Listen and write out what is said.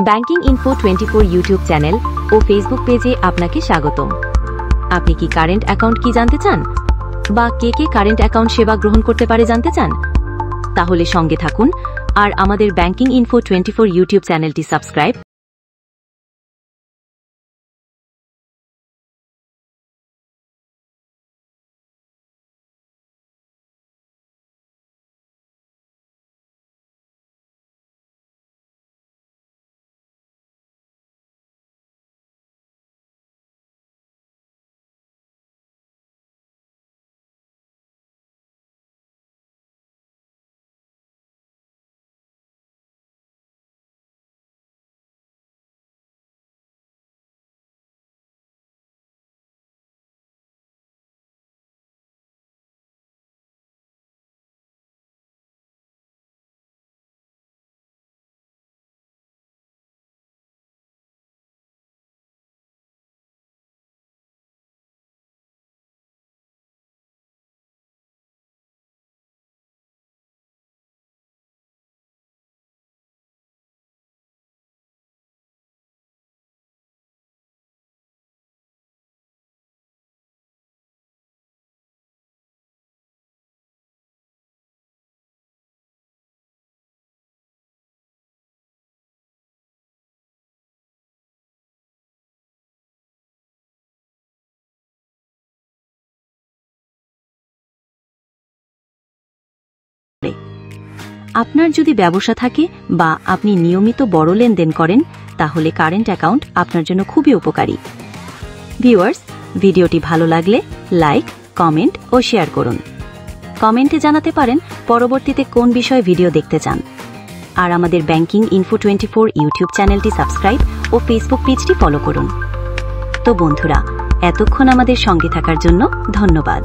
Banking info 24 YouTube channel ও Facebook পেজে আপনাকে স্বাগতম। আপনি কি কারেন্ট অ্যাকাউন্ট কি জানতে চান, বা কে কে কারেন্ট অ্যাকাউন্ট সেবা গ্রহণ করতে পারে জানতে চান? তাহলে সঙ্গে থাকুন আর আমাদের ব্যাংকিং ইনফো 24 ইউটিউব চ্যানেলটি সাবস্ক্রাইব আপনার যদি ব্যবসা থাকে বা আপনি নিয়মিত বড় লেনদেন করেন, তাহলে কারেন্ট অ্যাকাউন্ট আপনার জন্য খুবই উপকারী। ভিউয়ার্স, ভিডিওটি ভালো লাগলে লাইক, কমেন্ট ও শেয়ার করুন। কমেন্টে জানাতে পারেন পরবর্তীতে কোন বিষয়ে ভিডিও দেখতে চান। আর আমাদের ব্যাংকিং ইনফো 24 ইউটিউব চ্যানেলটি সাবস্ক্রাইব ও ফেসবুক পেজটি ফলো করুন। তো বন্ধুরা, এতক্ষণ আমাদের সঙ্গে থাকার জন্য ধন্যবাদ।